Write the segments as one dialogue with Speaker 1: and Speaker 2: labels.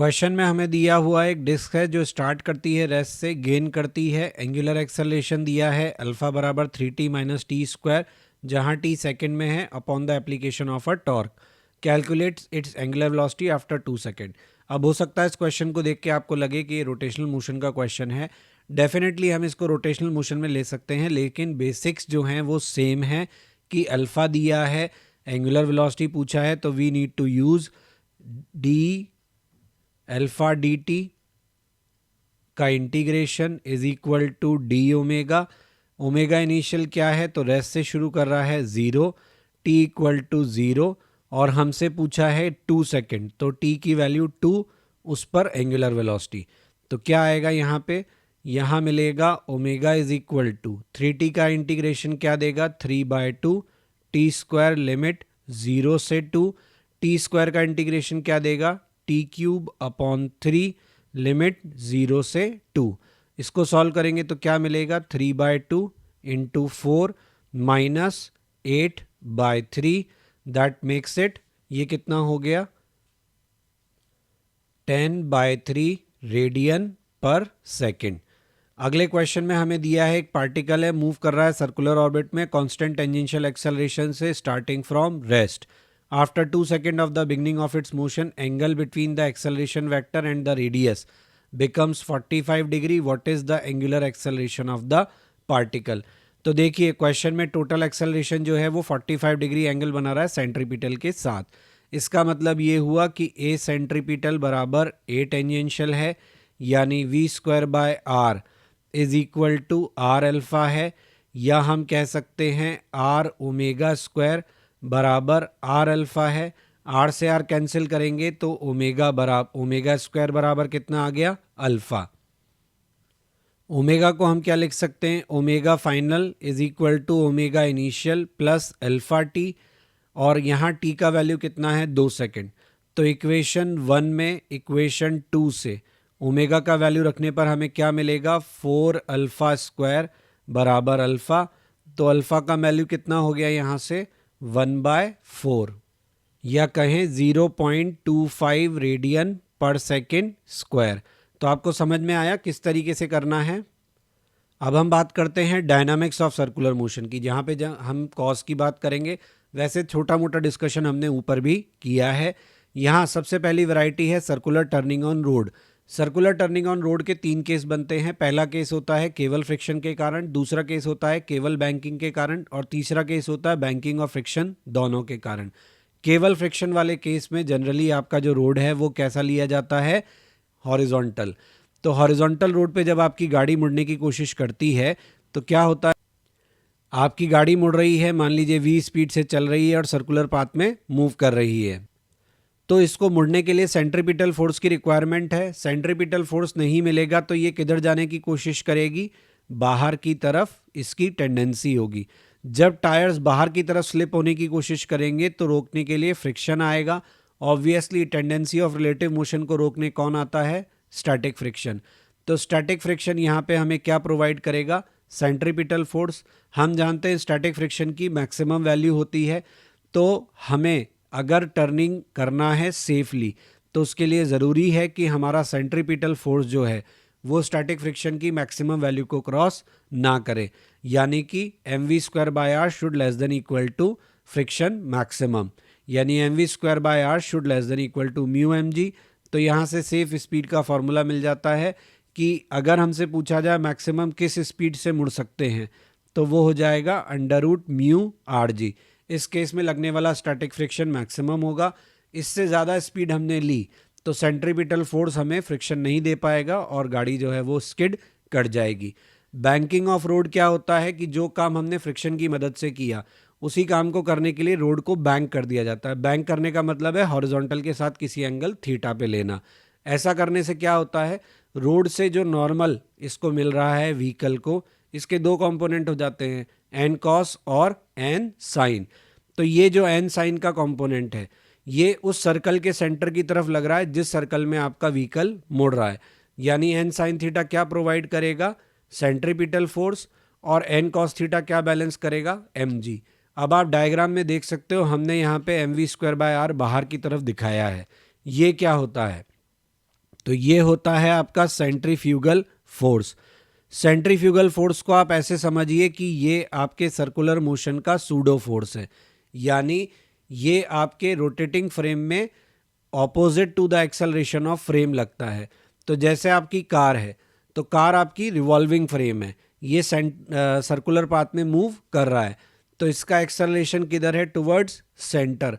Speaker 1: Question में हमें दिया हुआ एक डिस्क है जो स्टार्ट करती है रेस्ट से, गेन करती है, एंगुलर एक्सेलरेशन दिया है अल्फा बराबर 3t माइनस टी स्क्वायर, जहाँ t सेकंड में है, upon the application of a torque. Calculates it's angular velocity after 2 second. अब हो सकता है इस क्वेश्चन को देख के आपको लगे कि ये रोटेशनल मोशन का क्वेश्चन है। डेफिनेटली हम इसको रोटेशनल मोशन में ले सकते हैं, लेकिन बेसिक्स जो हैं वो सेम है कि अल्फा दिया है, एंगुलर वेलोसिटी पूछा है, तो we need to use d alpha d t का integration is equal to d omega. Omega initial क्या है, तो रेस्ट से शुरू कर रहा है 0, टी इक्वल टू 0, और हमसे पूछा है 2 सेकेंड, तो टी की वैल्यू 2, उस पर एंगुलर वेलोसिटी। तो क्या आएगा यहाँ पे, यहाँ मिलेगा omega is equal to 3t का इंटीग्रेशन क्या देगा, 3/2 टी स्क्वायर लिमिट 0 से 2, टी स्क्वायर का इंटीग्रेशन क्या देगा, टी क्यूब अपॉन 3 लिमिट 0 से 2। इसको सॉल्व करेंगे तो क्या मिलेगा, 3/2 into 4 minus 8/3, that makes it, ये कितना हो गया, 10/3 रेडियन पर सेकेंड। अगले क्वेश्चन में हमें दिया है एक पार्टिकल है, मूव कर रहा है सर्कुलर ऑर्बिट में कांस्टेंट टेंजेंशियल एक्सेलरेशन से starting from rest. After 2 seconds of the beginning of its motion, angle between the acceleration vector and the radius becomes 45 degree. What is the angular acceleration of the particle? तो देखिए question में total acceleration जो है वो 45 degree angle बना रहा है centripetal के साथ। इसका मतलब ये हुआ कि ए सेंट्रीपिटल बराबर ए टेंजेंशियल है, यानी V square by R is equal to R alpha है, या हम कह सकते हैं आर ओमेगा स्क्वायर बराबर आर अल्फा है। आर से आर कैंसिल करेंगे तो ओमेगा स्क्वायर बराबर कितना आ गया, अल्फा। ओमेगा को हम क्या लिख सकते हैं, omega final is equal to omega initial plus alpha T, और यहाँ टी का वैल्यू कितना है, 2 सेकेंड। तो इक्वेशन 1 में इक्वेशन 2 से ओमेगा का वैल्यू रखने पर हमें क्या मिलेगा, 4 अल्फा स्क्वायर बराबर अल्फा। तो अल्फा का वैल्यू कितना हो गया यहाँ से, 1/4, या कहें 0.25 रेडियन पर सेकेंड स्क्वायर। तो आपको समझ में आया किस तरीके से करना है। अब हम बात करते हैं डायनामिक्स ऑफ सर्कुलर मोशन की, जहाँ पे हम कॉस की बात करेंगे। वैसे छोटा मोटा डिस्कशन हमने ऊपर भी किया है। यहाँ सबसे पहली वैरायटी है circular turning on road. Circular turning on road के 3 केस बनते हैं। पहला केस होता है केवल फ्रिक्शन के कारण, दूसरा केस होता है केवल बैंकिंग के कारण, और तीसरा केस होता है बैंकिंग और फ्रिक्शन दोनों के कारण। केवल फ्रिक्शन वाले केस में जनरली आपका जो रोड है वो कैसा लिया जाता है, हॉरिजॉन्टल। तो हॉरिजॉन्टल रोड पे जब आपकी गाड़ी मुड़ने की कोशिश करती है तो क्या होता है, आपकी गाड़ी मुड़ रही है, मान लीजिए 20 स्पीड से चल रही है और सर्कुलर पाथ में मूव कर रही है, तो इसको मुड़ने के लिए सेंट्रीपिटल फोर्स की रिक्वायरमेंट है। सेंट्रीपिटल फोर्स नहीं मिलेगा तो ये किधर जाने की कोशिश करेगी, बाहर की तरफ इसकी टेंडेंसी होगी। जब टायर्स बाहर की तरफ स्लिप होने की कोशिश करेंगे तो रोकने के लिए फ्रिक्शन आएगा। Obviously tendency of relative motion को रोकने कौन आता है, स्टैटिक फ्रिक्शन। तो स्टैटिक फ्रिक्शन यहाँ पे हमें क्या प्रोवाइड करेगा, सेंट्रीपिटल फोर्स। हम जानते हैं स्टैटिक फ्रिक्शन की मैक्सिमम वैल्यू होती है, तो हमें अगर टर्निंग करना है सेफली तो उसके लिए ज़रूरी है कि हमारा सेंट्रीपिटल फोर्स जो है वो स्टैटिक फ्रिक्शन की मैक्सिमम वैल्यू को क्रॉस ना करे, यानी कि mv²/r should less than equal to friction maximum, यानी mv²/r should less than equal to μmg। तो यहाँ से सेफ स्पीड का फॉर्मूला मिल जाता है कि अगर हमसे पूछा जाए मैक्सिमम किस स्पीड से मुड़ सकते हैं तो वो हो जाएगा √μrg। इस केस में लगने वाला स्टैटिक फ्रिक्शन मैक्सिमम होगा। इससे ज़्यादा स्पीड हमने ली तो सेंट्रीपिटल फोर्स हमें फ्रिक्शन नहीं दे पाएगा और गाड़ी जो है वो स्किड कर जाएगी। बैंकिंग ऑफ रोड क्या होता है कि जो काम हमने फ्रिक्शन की मदद से किया उसी काम को करने के लिए रोड को बैंक कर दिया जाता है। बैंक करने का मतलब है हॉरिजॉन्टल के साथ किसी एंगल थीटा पे लेना। ऐसा करने से क्या होता है, रोड से जो नॉर्मल इसको मिल रहा है व्हीकल को, इसके 2 कंपोनेंट हो जाते हैं, एन कॉस और एन साइन। तो ये जो एन साइन का कंपोनेंट है ये उस सर्कल के सेंटर की तरफ लग रहा है जिस सर्कल में आपका व्हीकल मुड़ रहा है, यानी एन साइन थीटा क्या प्रोवाइड करेगा, सेंट्रीपिटल फोर्स, और एन कॉस थीटा क्या बैलेंस करेगा, mg। अब आप डायग्राम में देख सकते हो हमने यहाँ पे mv² बाय आर बाहर की तरफ दिखाया है। ये क्या होता है, तो ये होता है आपका सेंट्रीफ्यूगल फोर्स। सेंट्रीफ्यूगल फोर्स को आप ऐसे समझिए कि ये आपके सर्कुलर मोशन का सूडो फोर्स है, यानी ये आपके रोटेटिंग फ्रेम में opposite to the acceleration of frame लगता है। तो जैसे आपकी कार है, तो कार आपकी रिवॉल्विंग फ्रेम है, ये सर्कुलर पाथ में मूव कर रहा है, तो इसका एक्सेलरेशन किधर है? Towards centre.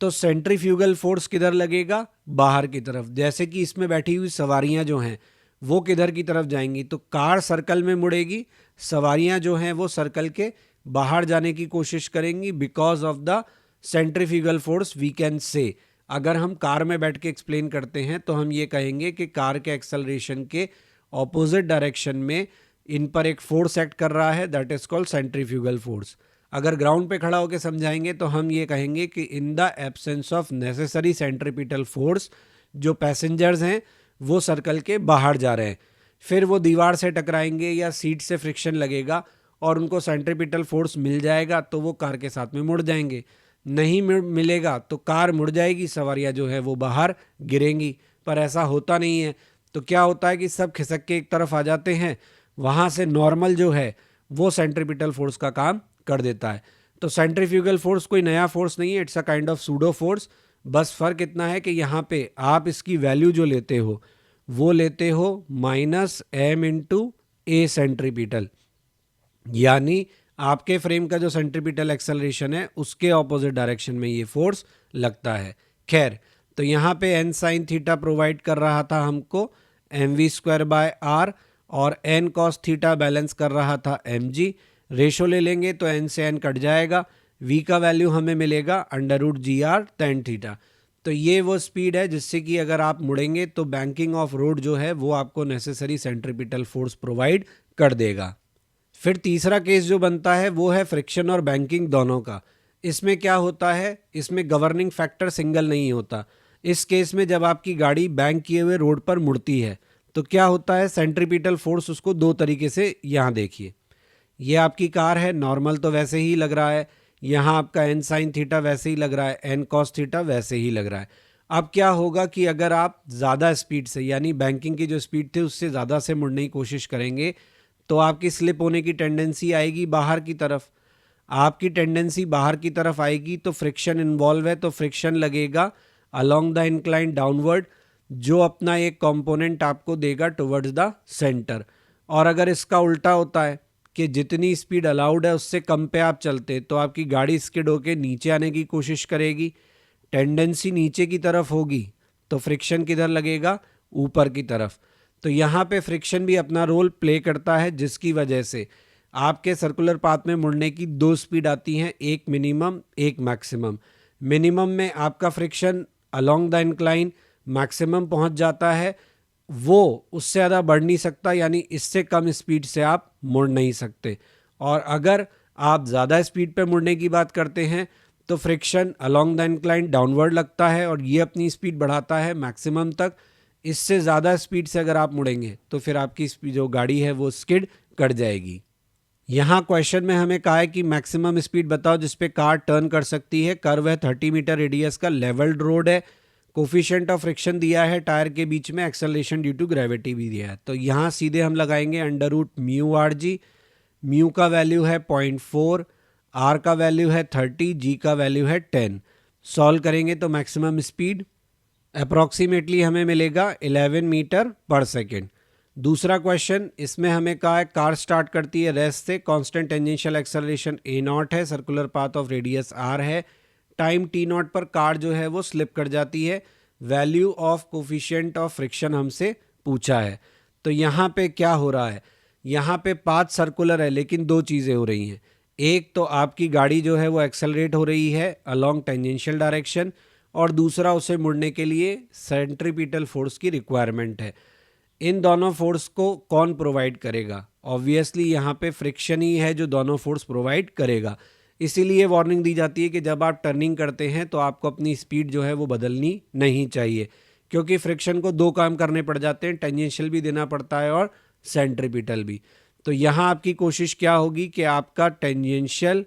Speaker 1: तो सेंट्रीफ्यूगल फोर्स किधर लगेगा? बाहर की तरफ। जैसे कि इसमें बैठी हुई सवारियां जो हैं वो किधर की तरफ जाएंगी? तो कार सर्कल में मुड़ेगी, सवारियां जो हैं वो सर्कल के बाहर जाने की कोशिश करेंगी because of the centrifugal force we can say. अगर हम कार में बैठ के एक्सप्लेन करते हैं तो हम ये कहेंगे कि कार के एक्सेलरेशन के ऑपोजिट डायरेक्शन में इन पर एक फोर्स एक्ट कर रहा है, that is called centrifugal force. अगर ग्राउंड पे खड़ा होकर समझाएंगे तो हम ये कहेंगे कि in the absence of necessary centripetal force, जो पैसेंजर्स हैं वो सर्कल के बाहर जा रहे हैं, फिर वो दीवार से टकराएंगे या सीट से फ्रिक्शन लगेगा और उनको सेंट्रीपिटल फोर्स मिल जाएगा तो वो कार के साथ में मुड़ जाएंगे। नहीं मिलेगा तो कार मुड़ जाएगी, सवारियां जो है वो बाहर गिरेंगी। पर ऐसा होता नहीं है, तो क्या होता है कि सब खिसक के एक तरफ आ जाते हैं, वहाँ से नॉर्मल जो है वो सेंट्रीपिटल फोर्स का काम कर देता है। तो सेंट्रीफ्यूगल फोर्स कोई नया फोर्स नहीं है, it's a kind of pseudo force. बस फर्क इतना है कि यहाँ पे आप इसकी वैल्यू जो लेते हो वो लेते हो -m इंटू ए सेंट्रीपिटल, यानी आपके फ्रेम का जो सेंट्रीपिटल एक्सेलरेशन है उसके ऑपोजिट डायरेक्शन में ये फोर्स लगता है। खैर, तो यहाँ पे n साइन थीटा प्रोवाइड कर रहा था हमको mv²/r और n cos थीटा बैलेंस कर रहा था mg। रेशो ले लेंगे तो n से n कट जाएगा, v का वैल्यू हमें मिलेगा √gr tan थीटा। तो ये वो स्पीड है जिससे कि अगर आप मुड़ेंगे तो बैंकिंग ऑफ रोड जो है वो आपको नेसेसरी सेंट्रीपिटल फोर्स प्रोवाइड कर देगा। फिर तीसरा केस जो बनता है वो है फ्रिक्शन और बैंकिंग दोनों का। इसमें क्या होता है, इसमें गवर्निंग फैक्टर सिंगल नहीं होता। इस केस में जब आपकी गाड़ी बैंक किए हुए रोड पर मुड़ती है तो क्या होता है, सेंट्रीपिटल फोर्स उसको दो तरीके से, यहाँ देखिए, ये आपकी कार है, नॉर्मल तो वैसे ही लग रहा है, यहाँ आपका n साइन थीटा वैसे ही लग रहा है, n कॉस थीटा वैसे ही लग रहा है। अब क्या होगा कि अगर आप ज़्यादा स्पीड से, यानी बैंकिंग की जो स्पीड थी उससे ज़्यादा से मुड़ने की कोशिश करेंगे तो आपकी स्लिप होने की टेंडेंसी आएगी बाहर की तरफ। आपकी टेंडेंसी बाहर की तरफ आएगी तो फ्रिक्शन इन्वॉल्व है, तो फ्रिक्शन लगेगा अलोंग द इंक्लाइन डाउनवर्ड, जो अपना एक कंपोनेंट आपको देगा टुवर्ड्स द सेंटर। और अगर इसका उल्टा होता है कि जितनी स्पीड अलाउड है उससे कम पे आप चलते तो आपकी गाड़ी स्किड होके नीचे आने की कोशिश करेगी, टेंडेंसी नीचे की तरफ होगी, तो फ्रिक्शन किधर लगेगा? ऊपर की तरफ। तो यहाँ पे फ्रिक्शन भी अपना रोल प्ले करता है, जिसकी वजह से आपके सर्कुलर पाथ में मुड़ने की दो स्पीड आती हैं, एक मिनिमम एक मैक्सिमम। मिनिमम में आपका friction along the incline maximum पहुँच जाता है, वो उससे ज़्यादा बढ़ नहीं सकता, यानी इससे कम स्पीड से आप मुड़ नहीं सकते। और अगर आप ज़्यादा स्पीड पे मुड़ने की बात करते हैं तो friction along the incline downward लगता है और ये अपनी स्पीड बढ़ाता है मैक्सिमम तक। इससे ज़्यादा स्पीड से अगर आप मुड़ेंगे तो फिर आपकी जो गाड़ी है वो स्किड कर जाएगी। यहाँ क्वेश्चन में हमें कहा है कि मैक्सिमम स्पीड बताओ जिस पे कार टर्न कर सकती है। कर्व है 30 मीटर रेडियस का, लेवल्ड रोड है, कोफिशिएंट ऑफ फ्रिक्शन दिया है टायर के बीच में, एक्सेलरेशन ड्यू टू ग्रेविटी भी दिया है। तो यहाँ सीधे हम लगाएंगे √μrg। म्यू का वैल्यू है 0.4, आर का वैल्यू है 30, जी का वैल्यू है 10। सॉल्व करेंगे तो मैक्सिमम स्पीड अप्रॉक्सीमेटली हमें मिलेगा 11 मीटर पर सेकेंड। दूसरा क्वेश्चन, इसमें हमें कहा है कार स्टार्ट करती है रेस्ट से, कांस्टेंट टेंजेंशियल एक्सेलरेशन a0 है, circular path of radius r है, टाइम t0 पर कार जो है वो स्लिप कर जाती है। Value of coefficient of friction हमसे पूछा है। तो यहाँ पे क्या हो रहा है, यहाँ पे पाथ सर्कुलर है लेकिन दो चीज़ें हो रही हैं। एक तो आपकी गाड़ी जो है वो एक्सेलरेट हो रही है अलोंग टेंजेंशियल डायरेक्शन, और दूसरा उसे मुड़ने के लिए सेंट्रीपिटल फोर्स की रिक्वायरमेंट है। इन दोनों फोर्स को कौन प्रोवाइड करेगा? ऑब्वियसली यहाँ पे फ्रिक्शन ही है जो दोनों फोर्स प्रोवाइड करेगा। इसीलिए वार्निंग दी जाती है कि जब आप टर्निंग करते हैं तो आपको अपनी स्पीड जो है वो बदलनी नहीं चाहिए, क्योंकि फ्रिक्शन को दो काम करने पड़ जाते हैं, टेंजेंशियल भी देना पड़ता है और सेंट्रीपिटल भी। तो यहाँ आपकी कोशिश क्या होगी कि आपका टेंजेंशियल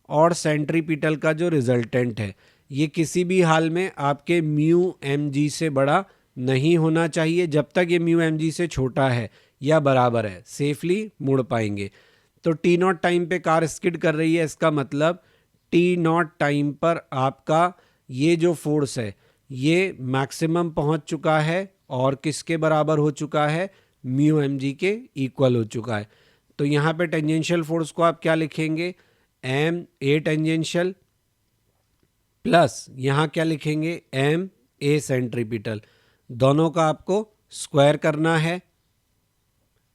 Speaker 1: और सेंट्रीपिटल का जो रिजल्टेंट है ये किसी भी हाल में आपके μmg से बड़ा नहीं होना चाहिए जब तक ये म्यू एम जी से छोटा है या बराबर है, सेफली मुड़ पाएंगे। तो टी नॉट टाइम पे कार स्किड कर रही है, इसका मतलब टी नॉट टाइम पर आपका ये जो फोर्स है ये मैक्सिमम पहुंच चुका है और किसके बराबर हो चुका है, म्यू एम जी के इक्वल हो चुका है। तो यहाँ पे टेंजेंशियल फोर्स को आप क्या लिखेंगे, एम ए टेंजेंशियल प्लस यहाँ क्या लिखेंगे, एम ए सेंट्रीपिटल। दोनों का आपको स्क्वायर करना है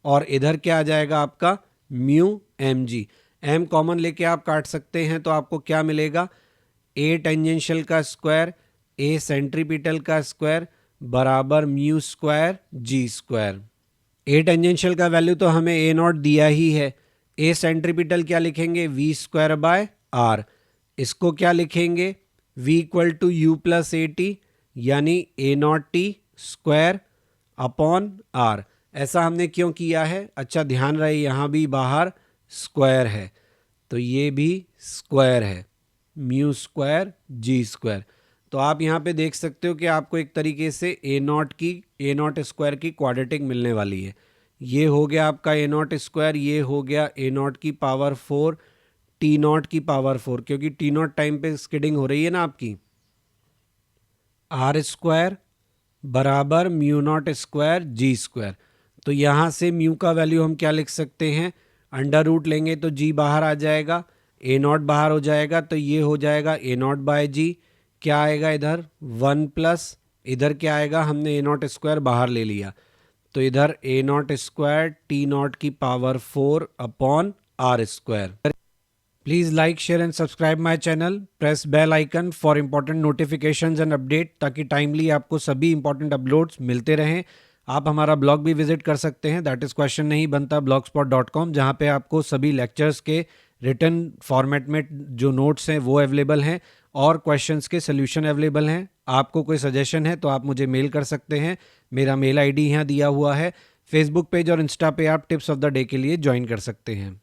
Speaker 1: और इधर क्या आ जाएगा आपका mu M G. M common लेके आप काट सकते हैं तो आपको क्या मिलेगा, ए टेंजेंशियल का स्क्वायर ए सेंट्रीपिटल का स्क्वायर बराबर mu square g square. A tangential का वैल्यू तो हमें ए नॉट दिया ही है, ए सेंट्रीपिटल क्या लिखेंगे, वी स्क्वायर बाय आर। इसको क्या लिखेंगे, v equal to u plus a t यानी a naught t square upon r. ऐसा हमने क्यों किया है, अच्छा ध्यान रहे यहाँ भी बाहर स्क्वायर है तो ये भी स्क्वायर है, म्यू स्क्वायर जी स्क्वायर। तो आप यहाँ पे देख सकते हो कि आपको एक तरीके से ए नॉट स्क्वायर की क्वाड्रेटिक मिलने वाली है। ये हो गया आपका ए नॉट स्क्वायर, ये हो गया ए नॉट की पावर 4 टी नॉट की पावर 4, क्योंकि टी नॉट टाइम पे स्किडिंग हो रही है ना आपकी। आर स्क्वायर बराबर mu naught square g square. तो यहाँ से म्यू का वैल्यू हम क्या लिख सकते हैं, अंडर रूट लेंगे तो जी बाहर आ जाएगा, ए नॉट बाहर हो जाएगा तो ये हो जाएगा ए नॉट बाय जी। क्या आएगा इधर 1 प्लस इधर क्या आएगा, हमने ए नॉट स्क्वायर बाहर ले लिया तो इधर a naught square T naught की power 4 upon R square. Please like share and subscribe my channel, press bell icon for important notifications and update, ताकि टाइमली आपको सभी इंपॉर्टेंट अपलोड्स मिलते रहें। आप हमारा ब्लॉग भी विजिट कर सकते हैं, दैट इज़ क्वेश्चन नहीं बनता blogspot.com, जहाँ पे आपको सभी लेक्चर्स के रिटन फॉर्मेट में जो नोट्स हैं वो अवेलेबल हैं और क्वेश्चंस के सोल्यूशन अवेलेबल हैं। आपको कोई सजेशन है तो आप मुझे मेल कर सकते हैं, मेरा मेल आईडी यहाँ दिया हुआ है। फेसबुक पेज और इंस्टा पे आप टिप्स ऑफ द डे के लिए ज्वाइन कर सकते हैं।